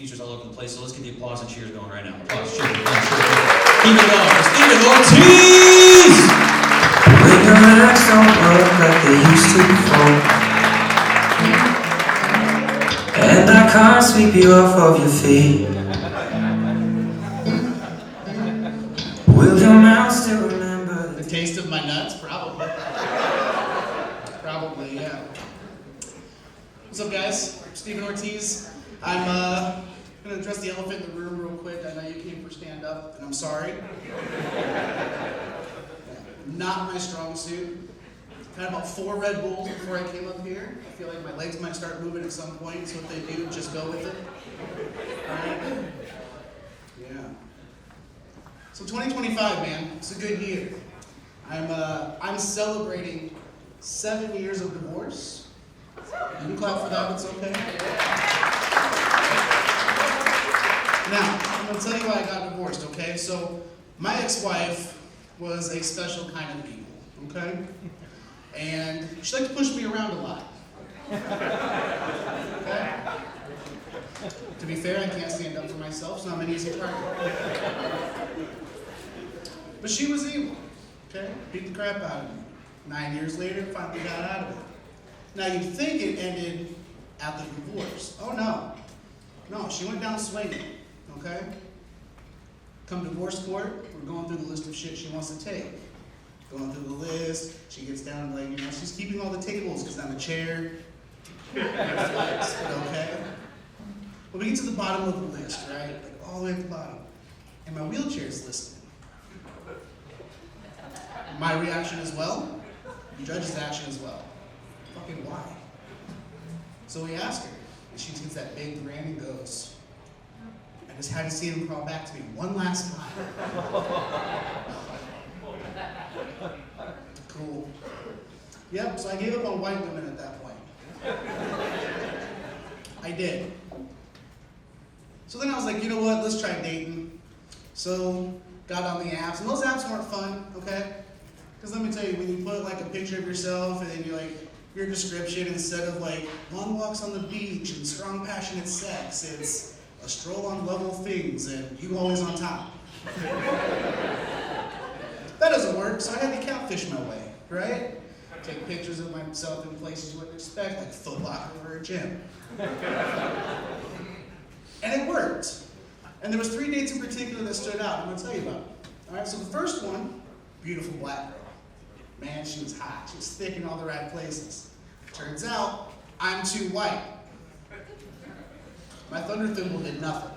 features all over the place, so let's get the applause and cheers going right now. Applause, cheers, applause, cheers. Keep it going. Stephen Ortiz! When your legs don't work like they used to before, and I can't sweep you off of your feet, will your mouth still remember The taste of my nuts? Probably. Probably, yeah. What's up, guys? Stephen Ortiz. I'm going to address the elephant in the room real quick. I know you came for stand up, and I'm sorry. Not my strong suit. Had about 4 Red Bulls before I came up here. I feel like my legs might start moving at some point, so if they do, just go with it. All right? Yeah. So 2025, man, it's a good year. I'm celebrating 7 years of divorce. You can clap for that, it's okay. Now, I'm gonna tell you why I got divorced, okay? So, my ex-wife was a special kind of being, okay? And she liked to push me around a lot. Okay? To be fair, I can't stand up for myself, so I'm an easy target. But she was evil, okay? Beat the crap out of me. 9 years later, finally got out of it. Now, you'd think it ended at the divorce. Oh, no. No, she went down swinging, okay? Come divorce court, we're going through the list of shit she wants to take. Going through the list, she gets down like, you know, she's keeping all the tables because I'm a chair. Flex, but okay. But we get to the bottom of the list, right? Like all the way at the bottom. And my wheelchair's listed. My reaction as well, the judge's action as well. Fucking why? So we ask her, and she gets that big grin and goes, I just had to see him crawl back to me one last time. Cool. Yep, so I gave up on white women at that point. I did. So then I was like, you know what, let's try dating. So, got on the apps, and those apps weren't fun, okay? Because let me tell you, when you put like a picture of yourself and then you like, your description, instead of like long walks on the beach and strong passionate sex, it's a stroll on level things and you always on top. That doesn't work, so I had to catfish my way, right? Take pictures of myself in places you wouldn't expect, like Foot Locker or a gym. And it worked. And there was 3 dates in particular that stood out. I'm gonna tell you about them. All right, so the first one, beautiful black girl. Man, she was hot. She was thick in all the right places. Turns out, I'm too white. My thunder thimble did nothing.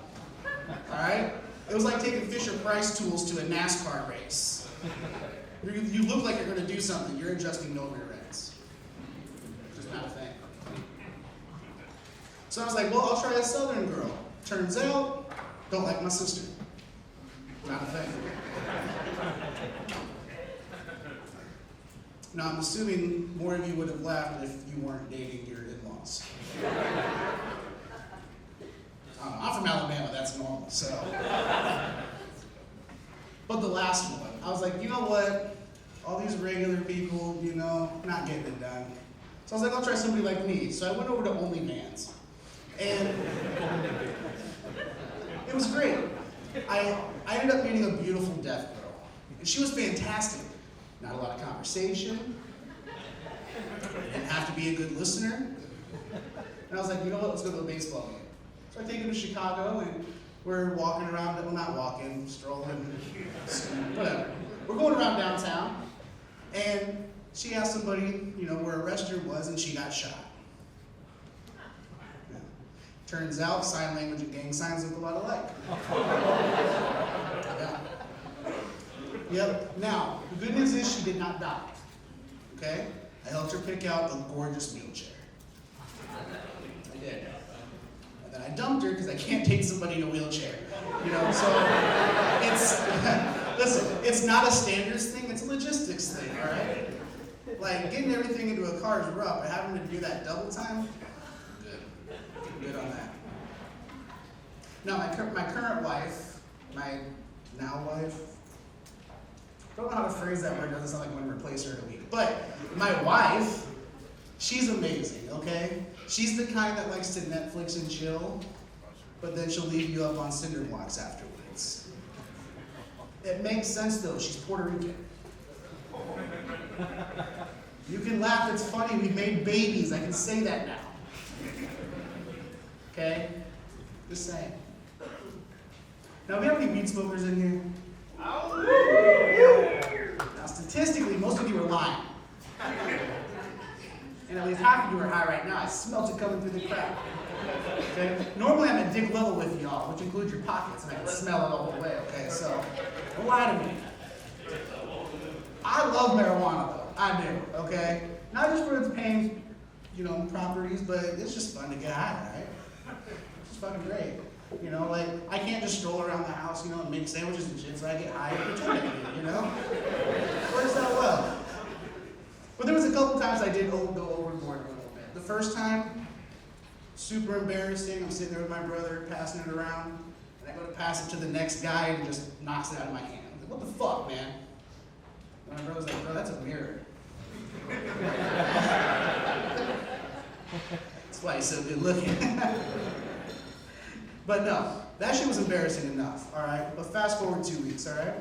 All right? It was like taking Fisher-Price tools to a NASCAR race. You look like you're going to do something. You're adjusting no rear ends. Just not a thing. So I was like, well, I'll try a southern girl. Turns out, don't like my sister. Not a thing. Now, I'm assuming more of you would have laughed if you weren't dating your in-laws. I'm from Alabama, that's normal, so. But the last one, I was like, you know what? All these regular people, you know, not getting it done. So I was like, I'll try somebody like me. So I went over to OnlyFans. And it was great. I ended up meeting a beautiful deaf girl. And she was fantastic. Not a lot of conversation. Didn't have to be a good listener. And I was like, you know what, let's go to a baseball game. So I take her to Chicago and we're walking around, well not walking, strolling, whatever. We're going around downtown and she asked somebody, you know, where a restroom was and she got shot. Yeah. Turns out sign language and gang signs look a lot alike. Yeah. Yep. Now, the good news is she did not die. Okay? I helped her pick out a gorgeous wheelchair. I did. And then I dumped her because I can't take somebody in a wheelchair. You know, so it's, listen, it's not a standards thing, it's a logistics thing, all right? Like, getting everything into a car is rough, but having to do that double time, good on that. Now, my current wife, my now wife, I don't know how to phrase that word, it doesn't sound like I'm going to replace her in a week. But my wife, she's amazing, okay? She's the kind that likes to Netflix and chill. but then she'll leave you up on cinder blocks afterwards. It makes sense though, she's Puerto Rican. You can laugh, it's funny, we've made babies, I can say that now. Okay? Just saying. Now, we have any weed smokers in here? Now, statistically, most of you are lying. And at least half of you are high right now. I smelt it coming through the crowd. Okay? Normally, I'm at dick level with y'all, which includes your pockets, and I can smell it all the way, okay? So, don't lie to me. I love marijuana, though. I do, okay? Not just for its pain, properties, but it's just fun to get high, right? It's just fucking great. Like, I can't just stroll around the house, and make sandwiches and shit, so I get high and pretend I do, It works out well. But there was a couple times I did go overboard a little bit. The first time, super embarrassing. I'm sitting there with my brother, passing it around, and I go to pass it to the next guy, and he just knocks it out of my hand. I'm like, what the fuck, man? And my brother's like, bro, that's a mirror. That's why he's so good looking. But no, that shit was embarrassing enough, all right? But fast forward 2 weeks, all right?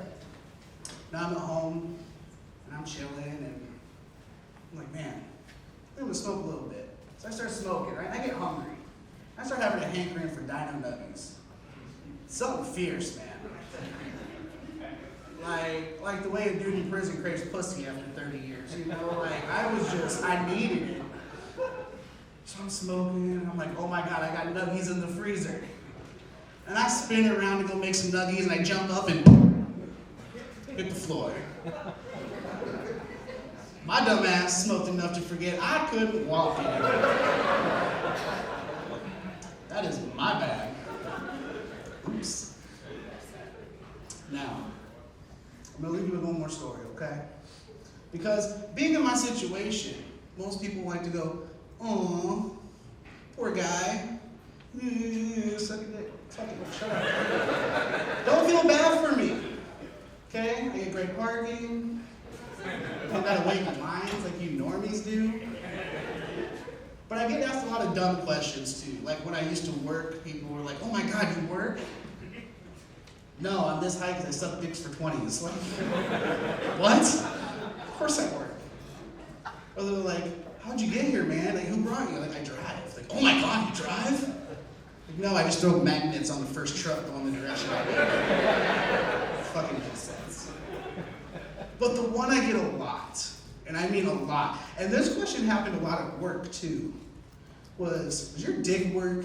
Now I'm at home, and I'm chilling, and I'm like, man, I'm gonna smoke a little bit. So I start smoking, right? And I get hungry. I start having a hankering for Dino Nuggies. Something fierce, man. Like the way a dude in prison craves pussy after 30 years, I needed it. So I'm smoking, and I'm like, oh my God, I got nuggies in the freezer. And I spin around to go make some nuggies, and I jump up and hit the floor. My dumb ass smoked enough to forget I couldn't walk anymore. That is my bad. Oops. Now, I'm gonna leave you with one more story, okay? Because being in my situation, most people like to go, oh, poor guy. Suck it, shut up. Don't feel bad for me, okay? I get great parking. I don't gotta wait in lines like you normies do. But I get asked a lot of dumb questions too. Like when I used to work, people were like, oh my God, you work? No, I'm this high because I suck dicks for 20s. Like, what? Of course I work. Or they're like, how'd you get here, man? Like, who brought you? Like, I drive. Like, oh my God, you drive? Like, no, I just throw magnets on the first truck going the direction I go. Fucking makes sense. But the one I get a lot, and I mean a lot, and this question happened a lot at work too, was your dick work?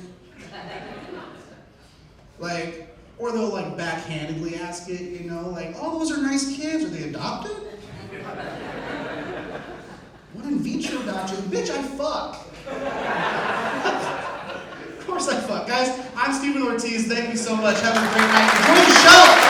Like, or they'll like backhandedly ask it, like, oh, those are nice kids, are they adopted? What in vitro adoption? Bitch, I fuck. Of course I fuck. Guys, I'm Stephen Ortiz. Thank you so much. Have a great night. Enjoy the show.